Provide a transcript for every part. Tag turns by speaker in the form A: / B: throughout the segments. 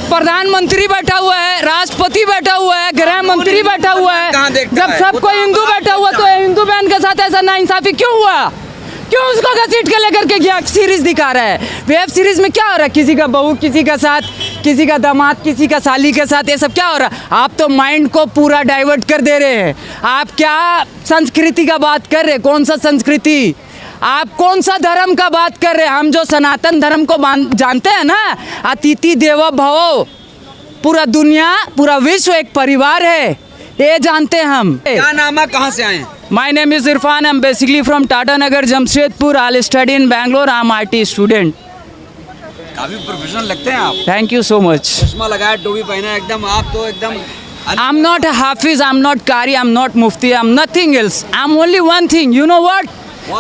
A: प्रधानमंत्री बैठा हुआ है, राष्ट्रपति बैठा हुआ है, गृह मंत्री बैठा हुआ है। जब सब कोई हिंदू बैठा हुआ तो हिंदू बहन के साथ ऐसा नाइंसाफी क्यों हुआ? क्यों उसको घसीट के लेकर के गया? सीरीज दिखा रहा है। वेब सीरीज में क्या हो रहा है? किसी का बहू किसी का साथ, किसी का दामाद किसी का साली के साथ, ये सब क्या हो रहा है? आप तो माइंड को पूरा डाइवर्ट कर दे रहे हैं। आप क्या संस्कृति का बात कर रहे हैं? कौन सा संस्कृति? आप कौन सा धर्म का बात कर रहे हैं? हम जो सनातन धर्म को जानते हैं ना, अतिथि देवो भव, पूरा दुनिया पूरा विश्व एक परिवार है, ये जानते हैं हम।
B: क्या नाम है, कहाँ से आए हैं?
A: My name is Irfan. I'm basically from Tata Nagar, Jamshedpur. I'll study in Bangalore. I'm IT student.
B: काफी प्रोफेशनल लगते हैं आप।
A: Thank you so much.
B: चश्मा लगाया, टोपी पहना, एकदम आप तो एकदम।
A: I'm not a Hafiz. I'm not Qari. I'm not Mufti. I'm nothing else. I'm only one thing. You know what?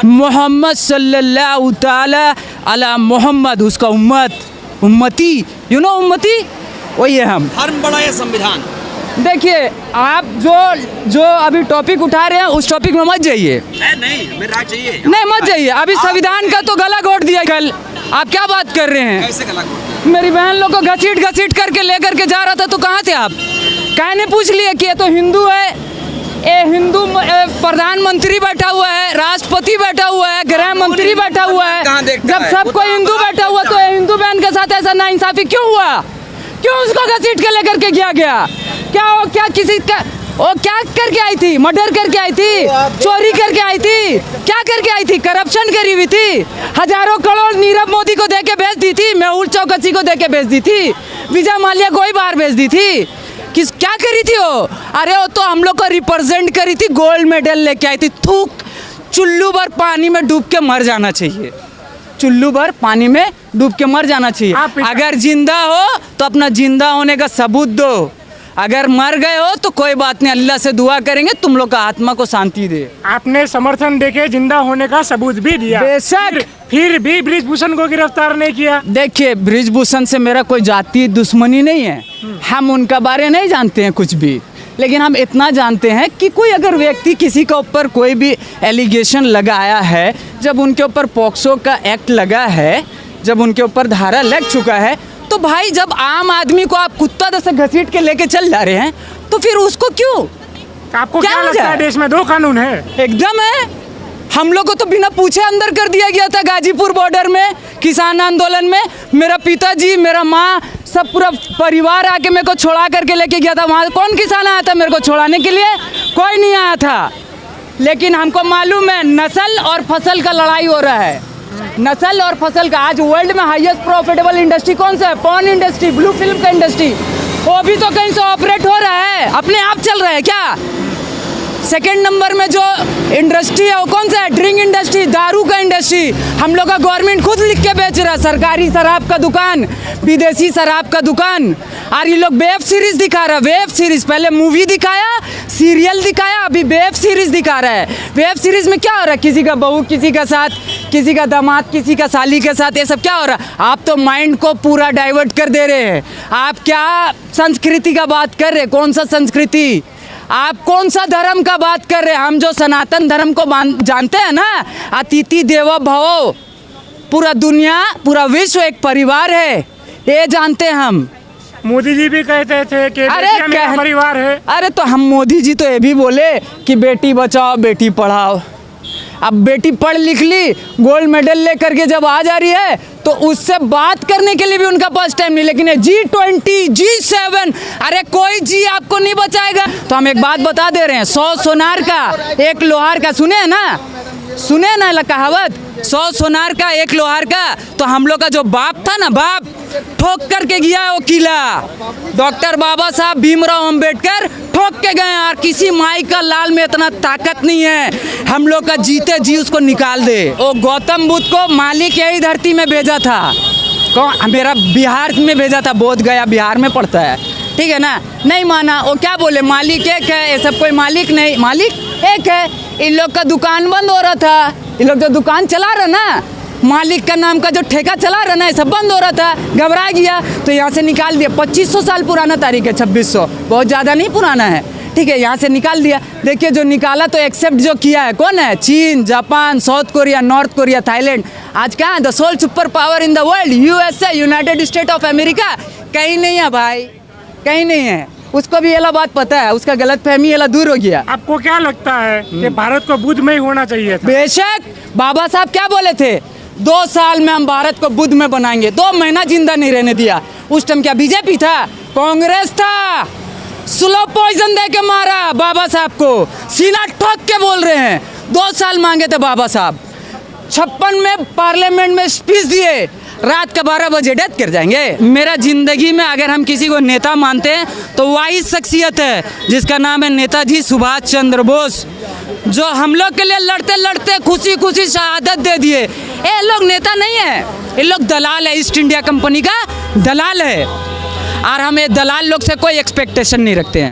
A: Muhammad sallallahu ta'ala ala Muhammad. उसका उम्मती. You know उम्मती? वही है हम।
B: धर्म बड़ा या संविधान?
A: देखिए, आप जो अभी टॉपिक उठा रहे हैं उस टॉपिक में मत जाइए।
B: नहीं, हमें राय चाहिए।
A: नहीं, मत जाइए। अभी संविधान का तो गला घोट दिया कल। आप क्या बात कर रहे हैं?
B: कैसे गला घोट?
A: मेरी बहन लोग को घसीट करके लेकर के जा रहा था, तो कहाँ थे आप? कहने पूछ लिए कि ये तो हिंदू है, ये हिंदू प्रधानमंत्री बैठा हुआ है, राष्ट्रपति बैठा हुआ है, गृह मंत्री बैठा हुआ है। जब सब कोई हिंदू बैठा हुआ तो हिंदू बहन के साथ ऐसा नाइंसाफी क्यों हुआ? क्यों उसको घसीट के लेकर के गया? क्या किसी का वो क्या करके आई थी? मर्डर करके आई थी? चोरी करके आई थी? क्या करके आई थी? करप्शन करी हुई थी? हजारों करोड़ नीरव मोदी को देके भेज दी थी, मेहुल चौकसी को देके भेज दी थी, विजय माल्या को ही बाहर भेज दी थी। क्या करी थी वो? अरे वो तो हम लोग को रिप्रेजेंट करी थी, गोल्ड मेडल लेके आई थी। थूक, चुल्लू भर पानी में डूब के मर जाना चाहिए। चुल्लू भर पानी में डूब के मर जाना चाहिए। अगर जिंदा हो तो अपना जिंदा होने का सबूत दो, अगर मर गए हो तो कोई बात नहीं, अल्लाह से दुआ करेंगे तुम लोग का आत्मा को शांति दे।
C: आपने समर्थन देके जिंदा होने का सबूत भी दिया,
A: बेशक,
C: फिर भी बृजभूषण को गिरफ्तार नहीं किया।
A: देखिए, बृजभूषण से मेरा कोई जाति दुश्मनी नहीं है, हम उनका बारे नहीं जानते हैं कुछ भी, लेकिन हम इतना जानते हैं कि कोई अगर व्यक्ति किसी के ऊपर कोई भी एलिगेशन लगाया है, जब उनके ऊपर पॉक्सो का एक्ट लगा है, जब उनके ऊपर धारा लग चुका है, तो भाई जब आम आदमी को आप कुत्ता जैसे घसीट के लेके चल जा रहे हैं तो फिर उसको क्यों?
C: आपको क्या लगता है देश में दो कानून है?
A: एकदम है। हम लोग को तो बिना पूछे अंदर कर दिया गया था गाजीपुर बॉर्डर में, किसान आंदोलन में। मेरा पिताजी, मेरा माँ, सब पूरा परिवार आके मेरे को छोड़ा करके लेके गया था। वहाँ कौन किसान आया था मेरे को छोड़ाने के लिए? कोई नहीं आया था। लेकिन हमको मालूम है नस्ल और फसल का लड़ाई हो रहा है, नस्ल और फसल का। आज वर्ल्ड में हाईएस्ट प्रॉफिटेबल इंडस्ट्री कौन सा है? पॉर्न इंडस्ट्री, ब्लू फिल्म का इंडस्ट्री। वो भी तो कहीं से ऑपरेट हो रहा है, अपने आप चल रहा है क्या? सेकंड नंबर में जो इंडस्ट्री है वो कौन सा है? ड्रिंक इंडस्ट्री, दारू का इंडस्ट्री। हम लोग का गवर्नमेंट खुद लिख के बेच रहा है, सरकारी शराब का दुकान, विदेशी शराब का दुकान। और ये लोग वेब सीरीज दिखा रहा है, वेब सीरीज। पहले मूवी दिखाया, सीरियल दिखाया, अभी वेब सीरीज दिखा रहा है। वेब सीरीज में क्या हो रहा है? किसी का बहू किसी का साथ, किसी का दामाद किसी का साली के साथ, ये सब क्या हो रहा है? आप तो माइंड को पूरा डाइवर्ट कर दे रहे हैं। आप क्या संस्कृति का बात कर रहे हैं? कौन सा संस्कृति? आप कौन सा धर्म का बात कर रहे हैं? हम जो सनातन धर्म को जानते हैं ना, अतिथि देवो भव, पूरा दुनिया पूरा विश्व एक परिवार है, ये जानते हैं हम।
C: मोदी जी भी कहते थे कि मेरा परिवार है।
A: अरे तो हम मोदी जी तो ये भी बोले कि बेटी बचाओ बेटी पढ़ाओ। अब बेटी पढ़ लिख ली, गोल्ड मेडल लेकर के जब आ जा रही है तो उससे बात करने के लिए भी उनका पास टाइम नहीं। लेकिन G20, G7, अरे कोई जी आपको नहीं बचाएगा। तो हम एक बात बता दे रहे हैं, 100 सोनार का 1 लोहार का, सुने ना कहावत, 100 सोनार का 1 लोहार का। तो हम लोग का जो बाप था ना, बाप ठोक करके गया है वो किला। डॉक्टर बाबा साहब भीमराव अंबेडकर ठोक के गए, और किसी माई का लाल में इतना ताकत नहीं है हम लोग का जीते जी उसको निकाल दे। वो गौतम बुद्ध को मालिक यही धरती में भेजा था, कौन? मेरा बिहार में भेजा था, बोध गया बिहार में पड़ता है, ठीक है ना? नहीं माना, वो क्या बोले मालिक एक है, ये सब कोई मालिक नहीं, मालिक एक है। इन लोग का दुकान बंद हो रहा था, इन लोग जो दुकान चला रहा ना, मालिक का नाम का जो ठेका चला रहा ना, ये सब बंद हो रहा था, घबरा गया तो यहाँ से निकाल दिया। 2500 साल पुराना तारीख है, 2600, बहुत ज़्यादा नहीं पुराना है, ठीक है? यहाँ से निकाल दिया। देखिए जो निकाला तो एक्सेप्ट जो किया है कौन है? चीन, Japan, South Korea, North Korea, Thailand. आज क्या है? The sole super power in the world, USA, United State of America, कहीं नहीं है भाई, कहीं नहीं है। उसको भी ये बात पता है, उसका गलत फहमी ये दूर हो गया।
C: आपको क्या लगता है कि भारत को बुद्धमय होना चाहिए था?
A: बेशक, बाबा साहब क्या बोले थे, 2 साल में हम भारत को बुद्ध में बनाएंगे। 2 महीना जिंदा नहीं रहने दिया। उस टाइम क्या बीजेपी था, कांग्रेस था। स्लो पॉइजन दे के मारा बाबा साहब को, सीना ठोक के बोल रहे हैं। 2 साल मांगे थे बाबा साहब, 56 में पार्लियामेंट में स्पीच दिए, रात के 12 बजे डेथ कर जाएंगे। मेरा जिंदगी में अगर हम किसी को नेता मानते हैं तो वही शख्सियत है जिसका नाम है नेताजी सुभाष चंद्र बोस, जो हम लोग के लिए लड़ते लड़ते खुशी खुशी शहादत दे दिए। ये लोग नेता नहीं है, ये लोग दलाल है, ईस्ट इंडिया कंपनी का दलाल है। और हम ये दलाल लोग से कोई एक्सपेक्टेशन नहीं रखते हैं।